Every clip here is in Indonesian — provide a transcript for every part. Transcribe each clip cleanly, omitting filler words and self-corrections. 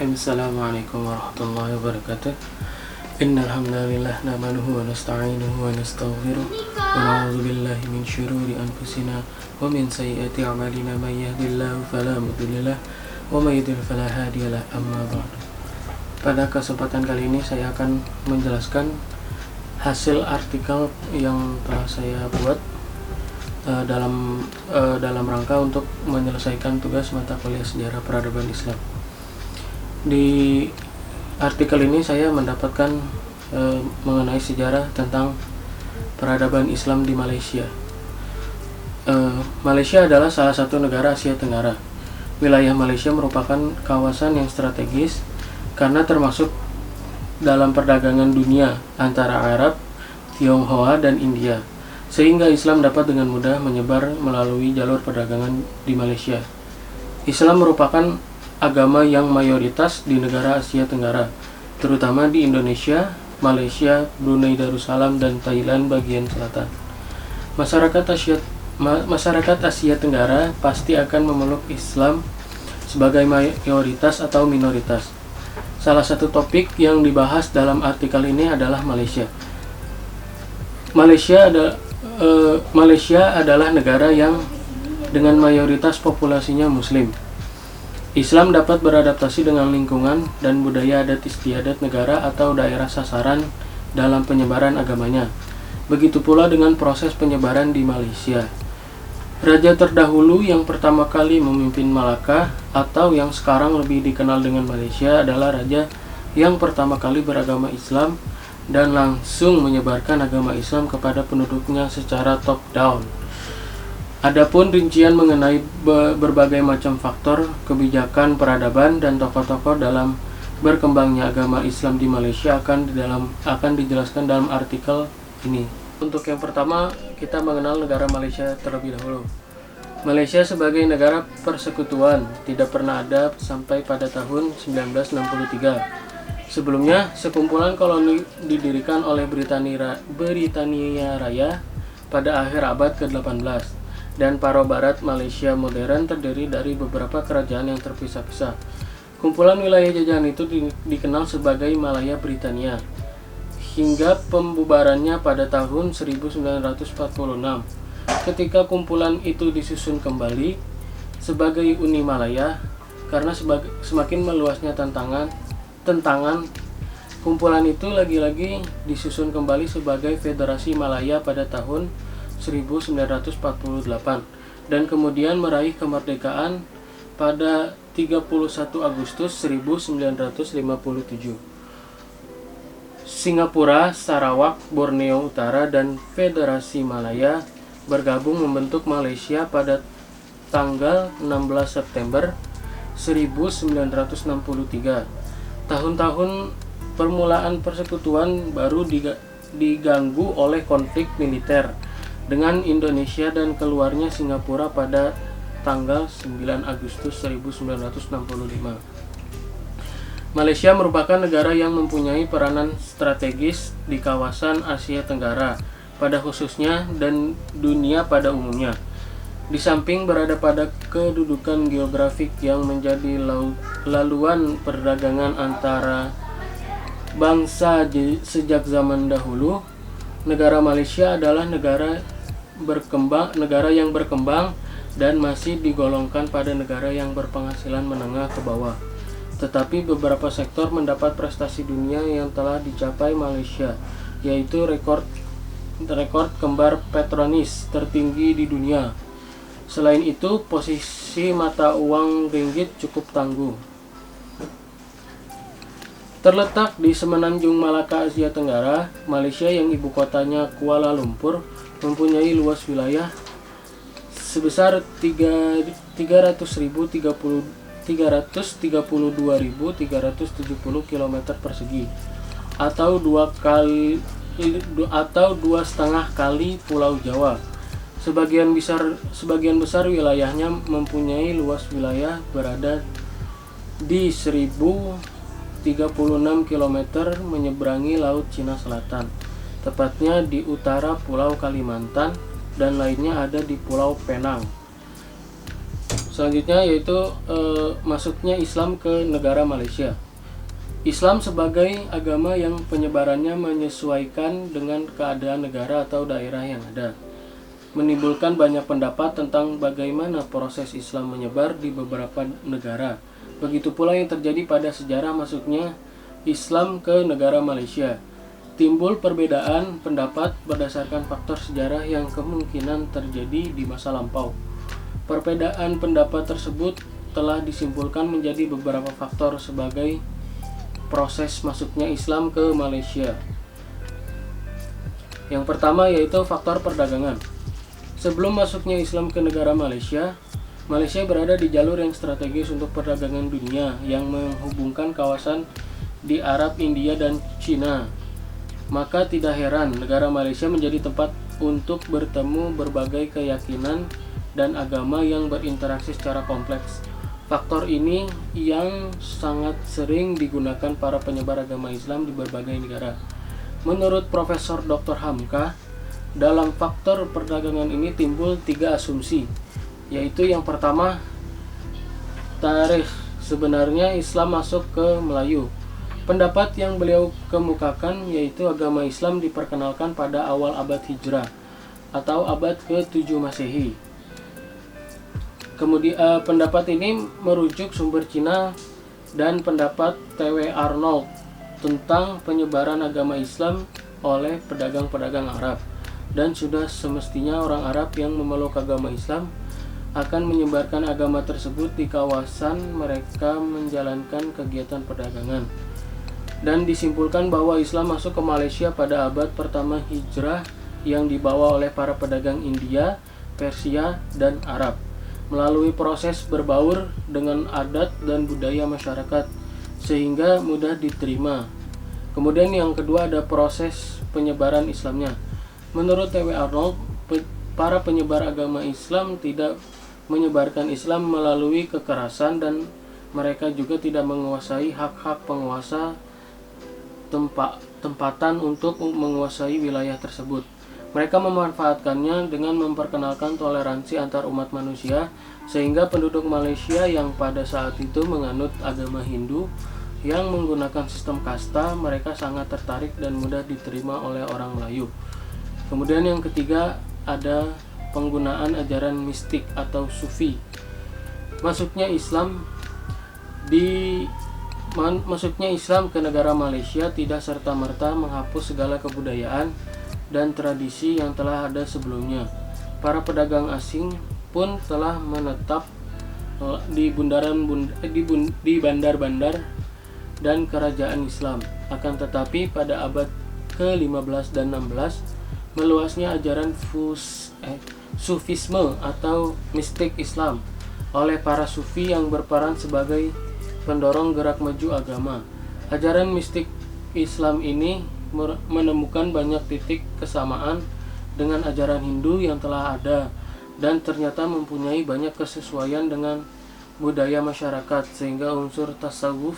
Bismillahirrahmanirrahim. Assalamualaikum warahmatullahi wabarakatuh. Innal hamdalillah nahmaduhu wa nasta'inuhu wa nastaghfiruh wa na'udzu billahi min syururi anfusina wa min sayyiati a'malina may yahdihillahu fala mudilla lahu wa may yudlil fala hadiyalah. Amma ba'du. Pada kesempatan kali ini saya akan menjelaskan hasil artikel yang telah saya buat dalam rangka untuk menyelesaikan tugas mata kuliah sejarah peradaban Islam. Di artikel ini saya mendapatkan mengenai sejarah tentang peradaban Islam di Malaysia. Malaysia adalah salah satu negara Asia Tenggara. Wilayah Malaysia merupakan kawasan yang strategis karena termasuk dalam perdagangan dunia antara Arab, Tionghoa, dan India, sehingga Islam dapat dengan mudah menyebar melalui jalur perdagangan di Malaysia. Islam merupakan agama yang mayoritas di negara Asia Tenggara, terutama di Indonesia, Malaysia, Brunei Darussalam, dan Thailand bagian selatan. Masyarakat Asia Tenggara pasti akan memeluk Islam sebagai mayoritas atau minoritas. Salah satu topik yang dibahas dalam artikel ini adalah Malaysia. Malaysia adalah negara yang dengan mayoritas populasinya Muslim. Islam dapat beradaptasi dengan lingkungan dan budaya adat istiadat negara atau daerah sasaran dalam penyebaran agamanya. Begitu pula dengan proses penyebaran di Malaysia. Raja terdahulu yang pertama kali memimpin Malaka atau yang sekarang lebih dikenal dengan Malaysia adalah raja yang pertama kali beragama Islam dan langsung menyebarkan agama Islam kepada penduduknya secara top down. Adapun rincian mengenai berbagai macam faktor, kebijakan, peradaban, dan tokoh-tokoh dalam berkembangnya agama Islam di Malaysia akan dijelaskan dalam artikel ini. Untuk yang pertama, kita mengenal negara Malaysia terlebih dahulu. Malaysia sebagai negara persekutuan tidak pernah ada sampai pada tahun 1963. Sebelumnya, sekumpulan koloni didirikan oleh Britania Raya pada akhir abad ke-18. Dan paruh barat Malaysia modern terdiri dari beberapa kerajaan yang terpisah-pisah. Kumpulan wilayah jajahan itu dikenal sebagai Malaya Britania hingga pembubarannya pada tahun 1946. Ketika kumpulan itu disusun kembali sebagai Uni Malaya karena semakin meluasnya tantangan, kumpulan itu lagi-lagi disusun kembali sebagai Federasi Malaya pada tahun 1948 dan kemudian meraih kemerdekaan pada 31 Agustus 1957. Singapura, Sarawak, Borneo Utara, dan Federasi Malaya bergabung membentuk Malaysia pada tanggal 16 September 1963. Tahun-tahun permulaan persekutuan baru diganggu oleh konflik militer dengan Indonesia dan keluarnya Singapura pada tanggal 9 Agustus 1965. Malaysia merupakan negara yang mempunyai peranan strategis di kawasan Asia Tenggara pada khususnya dan dunia pada umumnya. Di samping berada pada kedudukan geografik yang menjadi laluan perdagangan antara bangsa sejak zaman dahulu, negara Malaysia adalah negara yang berkembang dan masih digolongkan pada negara yang berpenghasilan menengah ke bawah. Tetapi beberapa sektor mendapat prestasi dunia yang telah dicapai Malaysia, yaitu rekor kembar Petronis tertinggi di dunia. Selain itu, posisi mata uang ringgit cukup tangguh. Terletak di semenanjung Malaka, Asia Tenggara, Malaysia yang ibu kotanya Kuala Lumpur mempunyai luas wilayah sebesar 332.370 km persegi atau 2,5 kali Pulau Jawa. Sebagian besar wilayahnya mempunyai luas wilayah berada di 1036 km menyeberangi Laut Cina Selatan, tepatnya di utara Pulau Kalimantan, dan lainnya ada di Pulau Penang. Selanjutnya yaitu masuknya Islam ke negara Malaysia. Islam sebagai agama yang penyebarannya menyesuaikan dengan keadaan negara atau daerah yang ada, menimbulkan banyak pendapat tentang bagaimana proses Islam menyebar di beberapa negara. Begitu pula yang terjadi pada sejarah masuknya Islam ke negara Malaysia. Timbul perbedaan pendapat berdasarkan faktor sejarah yang kemungkinan terjadi di masa lampau. Perbedaan pendapat tersebut telah disimpulkan menjadi beberapa faktor sebagai proses masuknya Islam ke Malaysia. Yang pertama yaitu faktor perdagangan. Sebelum masuknya Islam ke negara Malaysia, Malaysia berada di jalur yang strategis untuk perdagangan dunia yang menghubungkan kawasan di Arab, India, dan Cina. Maka tidak heran negara Malaysia menjadi tempat untuk bertemu berbagai keyakinan dan agama yang berinteraksi secara kompleks. Faktor ini yang sangat sering digunakan para penyebar agama Islam di berbagai negara. Menurut Profesor Dr. Hamka, dalam faktor perdagangan ini timbul 3 asumsi, yaitu yang pertama, tarikh. Sebenarnya Islam masuk ke Melayu. Pendapat yang beliau kemukakan yaitu agama Islam diperkenalkan pada awal abad Hijrah atau abad ke-7 Masehi. Kemudian pendapat ini merujuk sumber Cina dan pendapat T.W. Arnold tentang penyebaran agama Islam oleh pedagang-pedagang Arab, dan sudah semestinya orang Arab yang memeluk agama Islam akan menyebarkan agama tersebut di kawasan mereka menjalankan kegiatan perdagangan. Dan disimpulkan bahwa Islam masuk ke Malaysia pada abad pertama Hijrah yang dibawa oleh para pedagang India, Persia, dan Arab melalui proses berbaur dengan adat dan budaya masyarakat sehingga mudah diterima. Kemudian yang kedua ada proses penyebaran Islamnya. Menurut T.W. Arnold, para penyebar agama Islam tidak menyebarkan Islam melalui kekerasan dan mereka juga tidak menguasai hak-hak penguasa tempatan untuk menguasai wilayah tersebut. Mereka memanfaatkannya dengan memperkenalkan toleransi antar umat manusia, sehingga penduduk Malaysia yang pada saat itu menganut agama Hindu yang menggunakan sistem kasta, mereka sangat tertarik dan mudah diterima oleh orang Melayu. Kemudian yang ketiga ada penggunaan ajaran mistik atau sufi. Masuknya Islam ke negara Malaysia tidak serta-merta menghapus segala kebudayaan dan tradisi yang telah ada sebelumnya. Para pedagang asing pun telah menetap di bandar-bandar dan kerajaan Islam. Akan tetapi pada abad ke-15 dan 16 meluasnya ajaran sufisme atau mistik Islam oleh para sufi yang berperan sebagai pendorong gerak maju agama. Ajaran mistik Islam ini menemukan banyak titik kesamaan dengan ajaran Hindu yang telah ada dan ternyata mempunyai banyak kesesuaian dengan budaya masyarakat, sehingga unsur tasawuf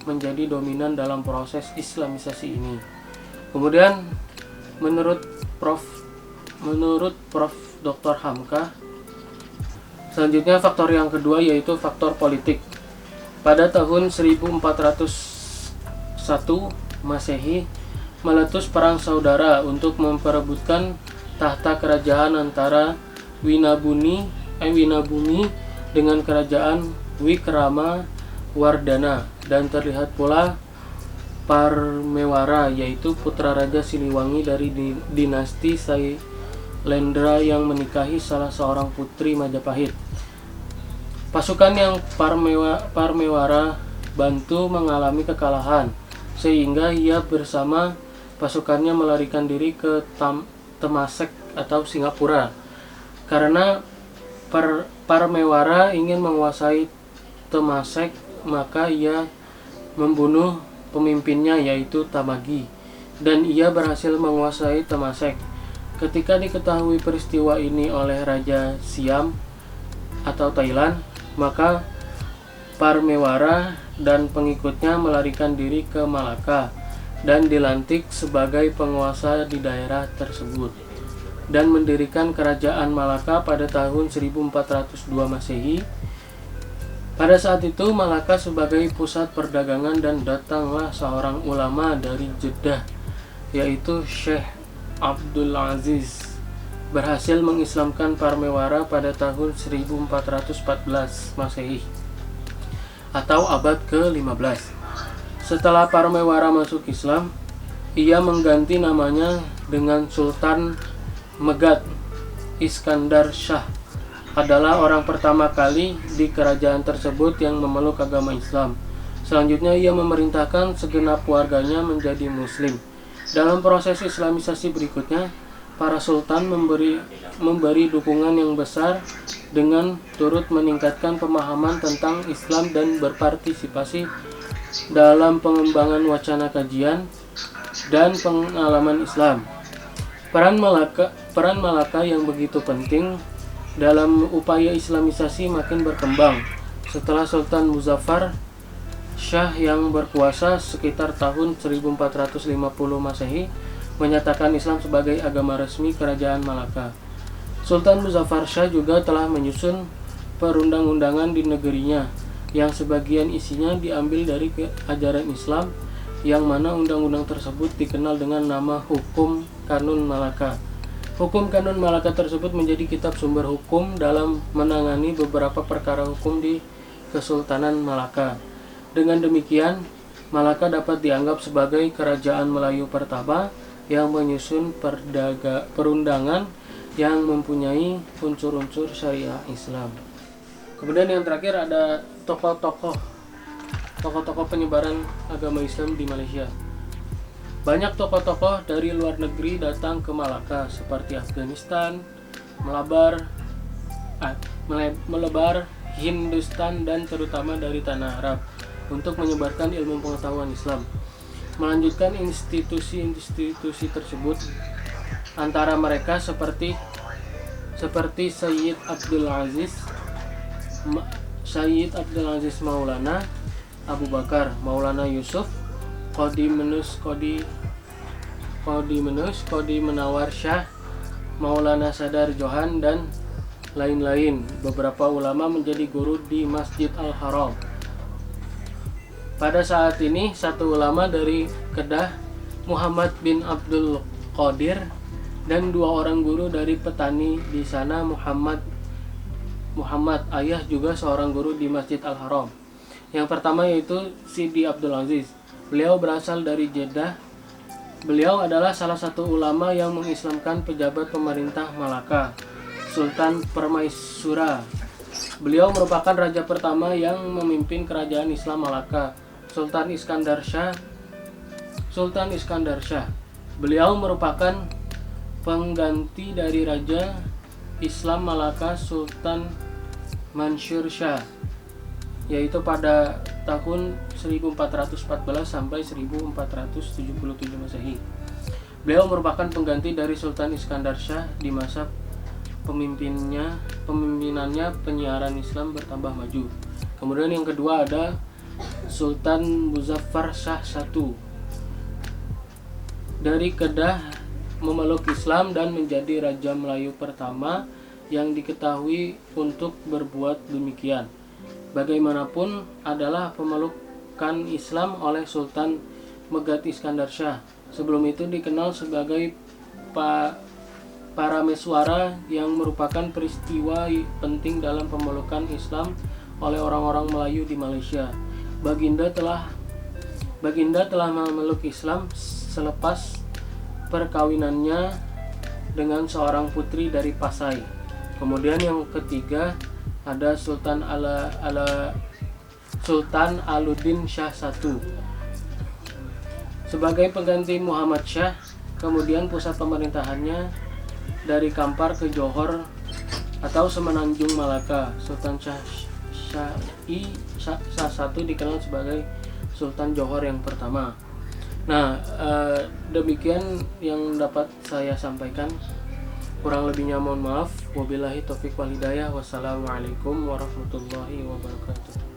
menjadi dominan dalam proses Islamisasi ini. Kemudian menurut Prof. Dr. Hamka, selanjutnya faktor yang kedua yaitu faktor politik. Pada tahun 1401 Masehi meletus perang saudara untuk memperebutkan tahta kerajaan antara Winabumi dengan kerajaan Wikrama Wardana, dan terlihat pula Parmewara yaitu putra Raja Siliwangi dari dinasti Sailendra yang menikahi salah seorang putri Majapahit. Pasukan yang Parmewara bantu mengalami kekalahan, sehingga ia bersama pasukannya melarikan diri ke Temasek atau Singapura. Karena Parmewara ingin menguasai Temasek, maka ia membunuh pemimpinnya yaitu Tamagi, dan ia berhasil menguasai Temasek. Ketika diketahui peristiwa ini oleh Raja Siam atau Thailand, maka Parmewara dan pengikutnya melarikan diri ke Malaka dan dilantik sebagai penguasa di daerah tersebut dan mendirikan kerajaan Malaka pada tahun 1402 Masehi Pada saat itu Malaka sebagai pusat perdagangan dan datanglah seorang ulama dari Jeddah, yaitu Syekh Abdul Aziz, berhasil mengislamkan Parmewara pada tahun 1414 Masehi atau abad ke-15. Setelah Parmewara masuk Islam, ia mengganti namanya dengan Sultan Megat. Iskandar Shah adalah orang pertama kali di kerajaan tersebut yang memeluk agama Islam. Selanjutnya ia memerintahkan segenap warganya menjadi muslim. Dalam proses islamisasi berikutnya, para sultan memberi dukungan yang besar dengan turut meningkatkan pemahaman tentang Islam dan berpartisipasi dalam pengembangan wacana kajian dan pengalaman Islam. Peran Malaka yang begitu penting dalam upaya islamisasi makin berkembang setelah Sultan Muzaffar Shah yang berkuasa sekitar tahun 1450 Masehi menyatakan Islam sebagai agama resmi kerajaan Malaka. Sultan Muzaffar Shah juga telah menyusun perundang-undangan di negerinya yang sebagian isinya diambil dari ajaran Islam, yang mana undang-undang tersebut dikenal dengan nama Hukum Kanun Malaka. Hukum Kanun Malaka tersebut menjadi kitab sumber hukum dalam menangani beberapa perkara hukum di Kesultanan Malaka. Dengan demikian, Malaka dapat dianggap sebagai kerajaan Melayu pertama yang menyusun perundangan yang mempunyai unsur-unsur syariah Islam. Kemudian yang terakhir ada tokoh-tokoh penyebaran agama Islam di Malaysia. Banyak tokoh-tokoh dari luar negeri datang ke Malaka seperti Afghanistan, melebar Hindustan dan terutama dari tanah Arab untuk menyebarkan ilmu pengetahuan Islam. Melanjutkan institusi-institusi tersebut, antara mereka seperti Sayyid Abdul Aziz Maulana Abu Bakar, Maulana Yusuf, Qadi Menawar Shah, Maulana Sadar Johan, dan lain-lain. Beberapa ulama menjadi guru di Masjid Al-Haram. Pada saat ini, satu ulama dari Kedah, Muhammad bin Abdul Qadir, dan dua orang guru dari petani di sana, Muhammad Ayah, juga seorang guru di Masjid Al-Haram. Yang pertama yaitu Sidi Abdul Aziz. Beliau berasal dari Jeddah. Beliau adalah salah satu ulama yang mengislamkan pejabat pemerintah Malaka, Sultan Permaisura. Beliau merupakan raja pertama yang memimpin kerajaan Islam Malaka, Sultan Iskandar Shah. Beliau merupakan pengganti dari raja Islam Malaka, Sultan Mansur Shah, yaitu pada tahun 1414 sampai 1477 Masehi. Beliau merupakan pengganti dari Sultan Iskandar Shah di masa pemimpinannya penyiaran Islam bertambah maju. Kemudian yang kedua ada Sultan Muzaffar Shah I dari Kedah, memeluk Islam dan menjadi Raja Melayu pertama yang diketahui untuk berbuat demikian. Bagaimanapun adalah pemelukan Islam oleh Sultan Megat Iskandar Shah. Sebelum itu dikenal sebagai Parameswara, yang merupakan peristiwa penting dalam pemelukan Islam oleh orang-orang Melayu di Malaysia. Baginda telah memeluk Islam selepas perkawinannya dengan seorang putri dari Pasai. Kemudian yang ketiga ada Sultan Aluddin Shah I sebagai pengganti Muhammad Shah. Kemudian pusat pemerintahannya dari Kampar ke Johor atau Semenanjung Malaka. Sultan Shah I dikenal sebagai Sultan Johor yang pertama. Nah, demikian yang dapat saya sampaikan. Kurang lebihnya mohon maaf. Wabillahi taufiq wal hidayah. Wassalamualaikum warahmatullahi wabarakatuh.